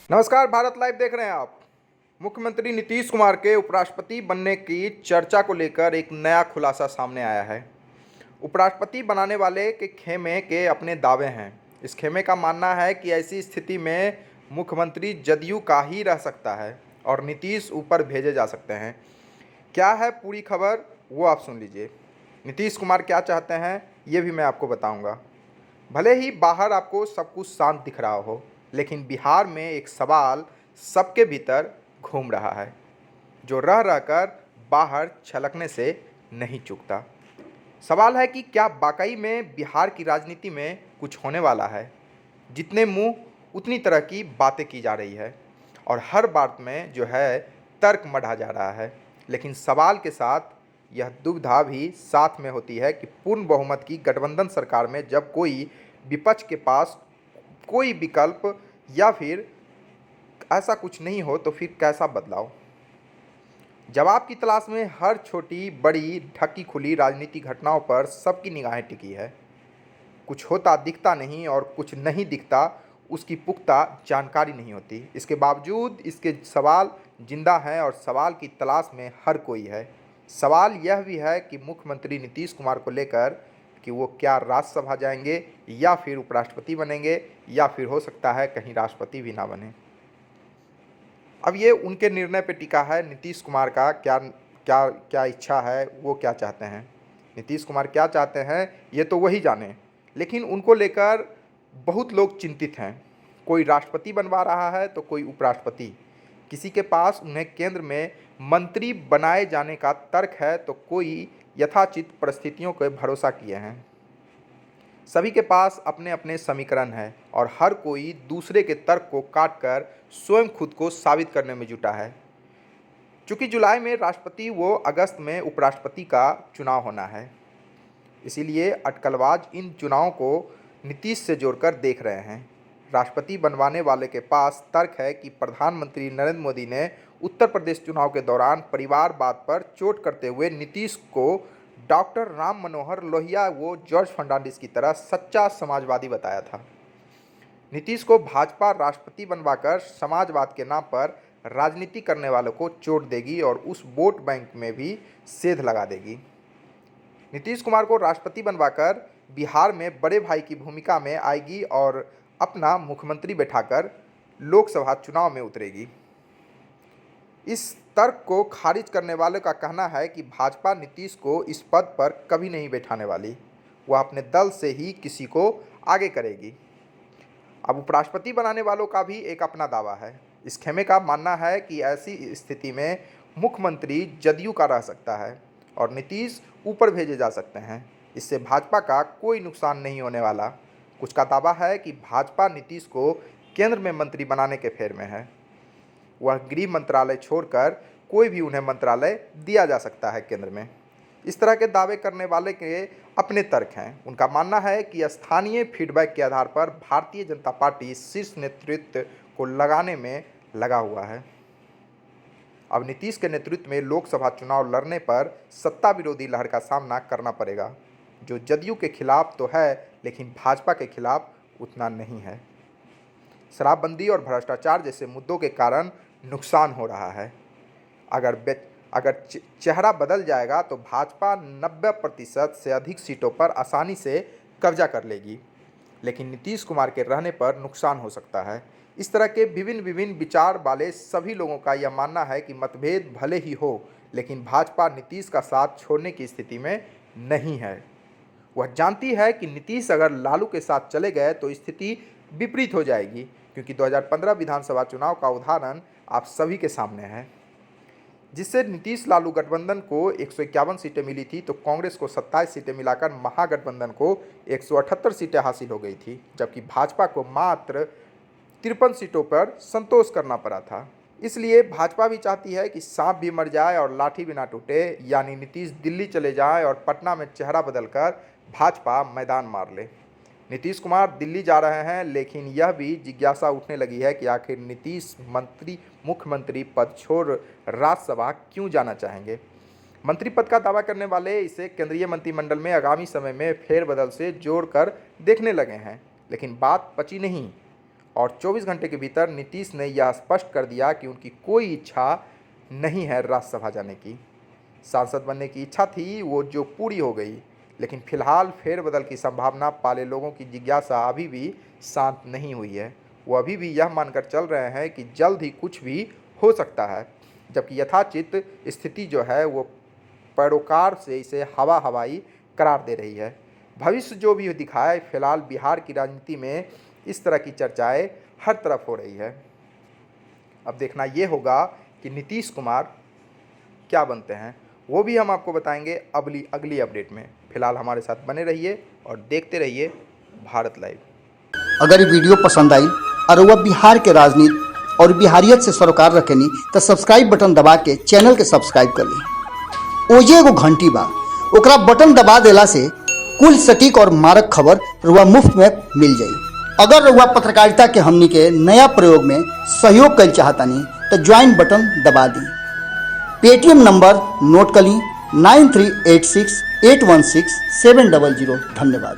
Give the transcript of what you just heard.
नमस्कार, भारत लाइव देख रहे हैं आप। मुख्यमंत्री नीतीश कुमार के उपराष्ट्रपति बनने की चर्चा को लेकर एक नया खुलासा सामने आया है। उपराष्ट्रपति बनाने वाले के खेमे के अपने दावे हैं। इस खेमे का मानना है कि ऐसी स्थिति में मुख्यमंत्री जदयू का ही रह सकता है और नीतीश ऊपर भेजे जा सकते हैं। क्या है पूरी खबर, वो आप सुन लीजिए। नीतीश कुमार क्या चाहते हैं ये भी मैं आपको बताऊंगा। भले ही बाहर आपको सब कुछ शांत दिख रहा हो, लेकिन बिहार में एक सवाल सबके भीतर घूम रहा है, जो रह रहकर बाहर छलकने से नहीं चूकता। सवाल है कि क्या वाकई में बिहार की राजनीति में कुछ होने वाला है। जितने मुंह उतनी तरह की बातें की जा रही है और हर बात में जो है तर्क मढ़ा जा रहा है, लेकिन सवाल के साथ यह दुविधा भी साथ में होती है कि पूर्ण बहुमत की गठबंधन सरकार में जब कोई विपक्ष के पास कोई विकल्प या फिर ऐसा कुछ नहीं हो तो फिर कैसा बदलाव। जवाब की तलाश में हर छोटी बड़ी ढकी खुली राजनीतिक घटनाओं पर सबकी निगाहें टिकी है। कुछ होता दिखता नहीं और कुछ नहीं दिखता उसकी पुख्ता जानकारी नहीं होती। इसके बावजूद इसके सवाल जिंदा हैं और सवाल की तलाश में हर कोई है। सवाल यह भी है कि मुख्यमंत्री नीतीश कुमार को लेकर कि वो क्या राज्यसभा जाएंगे या फिर उपराष्ट्रपति बनेंगे या फिर हो सकता है कहीं राष्ट्रपति भी ना बने। अब ये उनके निर्णय पे टिका है। नीतीश कुमार का क्या क्या क्या इच्छा है, वो क्या चाहते हैं। नीतीश कुमार क्या चाहते हैं ये तो वही जाने, लेकिन उनको लेकर बहुत लोग चिंतित हैं। कोई राष्ट्रपति बनवा रहा है तो कोई उपराष्ट्रपति। किसी के पास उन्हें केंद्र में मंत्री बनाए जाने का तर्क है तो कोई यथाचित परिस्थितियों के भरोसा किए हैं। सभी के पास अपने अपने समीकरण हैं और हर कोई दूसरे के तर्क को काटकर स्वयं खुद को साबित करने में जुटा है। चूंकि जुलाई में राष्ट्रपति व अगस्त में उपराष्ट्रपति का चुनाव होना है, इसीलिए अटकलबाज इन चुनावों को नीतीश से जोड़कर देख रहे हैं। राष्ट्रपति बनवाने वाले के पास तर्क है कि प्रधानमंत्री नरेंद्र मोदी ने उत्तर प्रदेश चुनाव के दौरान परिवारवाद पर चोट करते हुए नीतीश को डॉक्टर राम मनोहर लोहिया व जॉर्ज फर्नांडिस की तरह सच्चा समाजवादी बताया था। नीतीश को भाजपा राष्ट्रपति बनवाकर समाजवाद के नाम पर राजनीति करने वालों को चोट देगी और उस वोट बैंक में भी सेध लगा देगी। नीतीश कुमार को राष्ट्रपति बनवाकर बिहार में बड़े भाई की भूमिका में आएगी और अपना मुख्यमंत्री बैठाकर लोकसभा चुनाव में उतरेगी। इस तर्क को खारिज करने वालों का कहना है कि भाजपा नीतीश को इस पद पर कभी नहीं बैठाने वाली, वह अपने दल से ही किसी को आगे करेगी। अब उपराष्ट्रपति बनाने वालों का भी एक अपना दावा है। इस खेमे का मानना है कि ऐसी स्थिति में मुख्यमंत्री जदयू का रह सकता है और नीतीश ऊपर भेजे जा सकते हैं। इससे भाजपा का कोई नुकसान नहीं होने वाला। कुछ का दावा है कि भाजपा नीतीश को केंद्र में मंत्री बनाने के फेर में है। वह गृह मंत्रालय छोड़कर कोई भी उन्हें मंत्रालय दिया जा सकता है केंद्र में। इस तरह के दावे करने वाले के अपने तर्क हैं। उनका मानना है कि स्थानीय फीडबैक के आधार पर भारतीय जनता पार्टी शीर्ष नेतृत्व को लगाने में लगा हुआ है। अब नीतीश के नेतृत्व में लोकसभा चुनाव लड़ने पर सत्ता विरोधी लहर का सामना करना पड़ेगा, जो जदयू के खिलाफ तो है लेकिन भाजपा के खिलाफ उतना नहीं है। शराबबंदी और भ्रष्टाचार जैसे मुद्दों के कारण नुकसान हो रहा है। अगर चेहरा बदल जाएगा तो भाजपा 90% से अधिक सीटों पर आसानी से कब्जा कर लेगी, लेकिन नीतीश कुमार के रहने पर नुकसान हो सकता है। इस तरह के विभिन्न विचार वाले सभी लोगों का यह मानना है कि मतभेद भले ही हो, लेकिन भाजपा नीतीश का साथ छोड़ने की स्थिति में नहीं है। वह जानती है कि नीतीश अगर लालू के साथ चले गए तो स्थिति विपरीत हो जाएगी, क्योंकि 2015 विधानसभा चुनाव का उदाहरण आप सभी के सामने है, जिससे नीतीश लालू गठबंधन को 151 सीटें मिली थी तो कांग्रेस को 27 सीटें मिलाकर महागठबंधन को 178 सीटें हासिल हो गई थी, जबकि भाजपा को मात्र 53 सीटों पर संतोष करना पड़ा था। इसलिए भाजपा भी चाहती है कि सांप भी मर जाए और लाठी भी ना टूटे, यानी नीतीश दिल्ली चले जाए और पटना में चेहरा बदलकर भाजपा मैदान मार ले। नीतीश कुमार दिल्ली जा रहे हैं, लेकिन यह भी जिज्ञासा उठने लगी है कि आखिर नीतीश मुख्यमंत्री पद छोड़ राज्यसभा क्यों जाना चाहेंगे। मंत्री पद का दावा करने वाले इसे केंद्रीय मंत्रिमंडल में आगामी समय में फेरबदल से जोड़कर देखने लगे हैं, लेकिन बात पची नहीं और 24 घंटे के भीतर नीतीश ने यह स्पष्ट कर दिया कि उनकी कोई इच्छा नहीं है राज्यसभा जाने की। सांसद बनने की इच्छा थी वो जो पूरी हो गई, लेकिन फिलहाल फेरबदल की संभावना पाले लोगों की जिज्ञासा अभी भी शांत नहीं हुई है। वो अभी भी यह मानकर चल रहे हैं कि जल्द ही कुछ भी हो सकता है, जबकि यथाचित स्थिति जो है वो पैरोकार से इसे हवाई करार दे रही है। भविष्य जो भी दिखाए, फिलहाल बिहार की राजनीति में इस तरह की चर्चाएं हर तरफ हो रही है। अब देखना ये होगा कि नीतीश कुमार क्या बनते हैं, वो भी हम आपको बताएंगे अगली अपडेट में। फिलहाल हमारे साथ बने रहिए और देखते रहिए भारत लाइव। अगर ये वीडियो पसंद आई और वह बिहार के राजनीति और बिहारियत से सरोकार रखेनी तो सब्सक्राइब बटन दबा के चैनल के सब्सक्राइब कर ली। ओजे एगो घंटी बा, ओकरा बटन दबा देला से कुल सटीक और मारक खबर रुआ मुफ्त में मिल जाई। अगर रुआ पत्रकारिता के हमनी के नया प्रयोग में सहयोग कर चाहतानी तो ज्वाइन बटन दबा दी। पेटीएम नंबर नोट कर ली 9386816700। धन्यवाद।